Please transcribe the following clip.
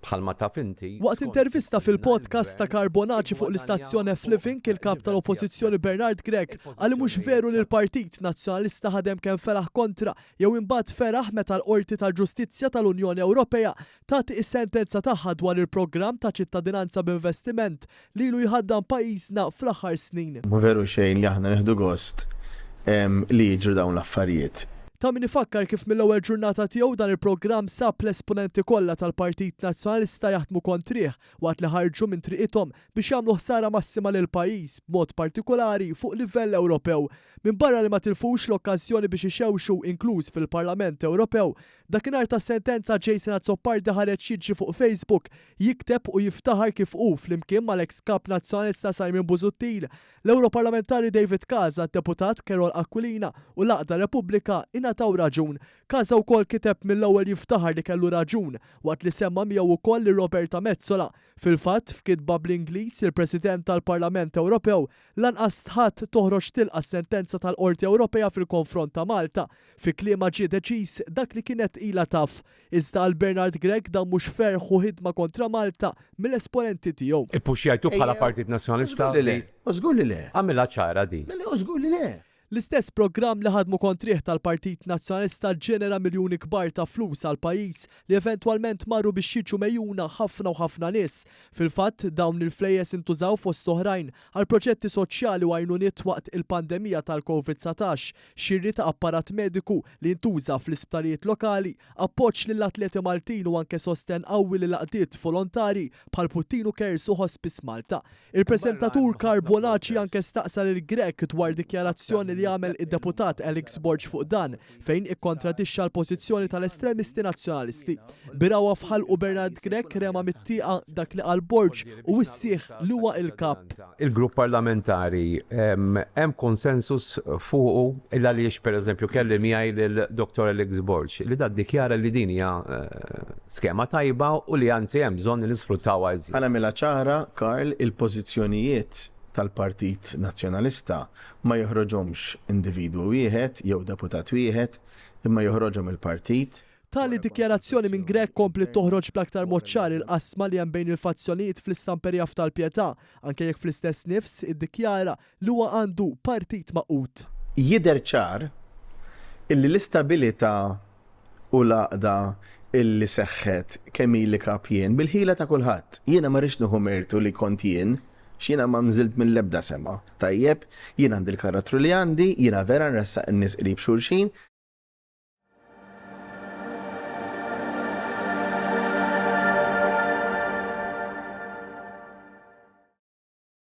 bħalma taf inti. Waqt intervista fil-podcast ta' Carbonaci fuq l-istazzjon F-Living, il-kap tal-Oppożizzjoni Bernard Gregg għal mhux veru li l-Partit Nazzjonalista ħadem kemm feraħ kontra jew imbagħad feraħ meta l-Qorti tal-Ġustizzja tal-Unjoni Ewropea tagħti is-sentenza tagħha dwar il-programm ta' ċittadinanza b'investiment li ilu jħaddam pajjiżna fl-aħħar snin. Veru xejn li aħna neħdu gost li jiġru dawn l-affarijiet. Ta' min ifakkar kif mill-ewwel ġurnata tiegħu dan il-programm sab l-esponenti kollha tal-Partit Nazzjonalista jaħdmu kontrih waqt li ħarġu minn triqithom biex jagħmlu ħsara massima lil pajjiż b'mod partikolari fuq livell Ewropew. Minn barra li ma tilfux l-okkażjoni biex ixewxu inkluż fil-Parlament Ewropew, dakinhar ta' sentenza Jason Azzopardi ħareġ jiġri fuq Facebook jikteb u jiftaħar kif hu flimkien mal-ex kap nazzjonalista Simon Busuttil, l-Europarlamentari David Casa, deputat Carol Aquilina u l-Aqda Repubblika taw raġun. Casa wkoll kiteb mill-ewwel jiftaħar li kellu raġun waqt li semma miegħu wkoll li Roberta Mezzola. Fil-fatt f'kitba bl-Ingliż il-President tal-Parlament Ewropew lanqas tħadd toħroġ tilqa' sentenza tal-Qorti Ewropea fil-konfront ta' Malta. Fi kliema ġie deċiż dak li kienet ilha taf. Iżda għal Bernard Gregg dan mhux ferħu ħidma kontra Malta mill-esponenti tiegħu. Ippuxjajtu bħala Partit Nazzjonalista. Użgur li le. Għamilha ċara di. Użgur li le. L-istess programm li ħadmu kontrih tal-Partit Nazzjonalista ġenera miljuni kbar ta' flus għal pajjiż li eventwalment marru biex jiġu mejjuna ħafna u ħafna nies. Fil-fatt dawn il-flejjes intużaw fost oħrajn għal proġetti soċjali u għajnuniet waqt il-pandemija tal-COVID-19, xirri ta' apparat mediku li intuża fl-isptarijiet lokali, appoġġ lill-atleti Maltin u anke sosten qawwi lil laqdiet volontari bħal Puttinu Kers u Hospice Malta. Il-preżentatur Carbonaci anke staqsa lil Gregg dwar dikjarazzjoni li għamel id-deputat Alex Borg fuq dan fejn ikkontradixxa l-pożizzjoni tal-estremisti nazzjonalisti. Birawa fħal u Bernard Gregg rema mit-tieqa dak li qal Borg u issieħ li huwa il-kap. Il-grupp parlamentari hemm konsensus fuqu illa għaliex pereżempju kelli miegħi lil-Dr. Alex Borg li da ddikjara li din hija skema tajba u li anzi hemm bżonn nisfruttawha iżjed. Għamilha ċara, Karl, il-pożizzjonijiet tal-Partit Nazzjonalista ma joħroġhomx individwu wieħed jew deputat wieħed imma joħroġhom il-partit. Tali dikjarazzjoni minn Gregg kompli toħroġ bl-aktar mod ċar il-qasma li hemm bejn il-fazzjonijiet fl-istamperja tal-Pjetà, anke jekk fl-istess nifs iddikjara li huwa għandu partit maqut. Jidher ċar illi l-istabilità u l-għaqda illi seħħet kemm ili kap jien bil-ħila ta' kulħadd. Jiena ma rridx nieħu mertu li kont jien x'jiena ma nżilt minn l-ebda sema. Tajjeb, jien għandi l-karattru li għandi, jiena vera nressaq in-nies qrib xulxin.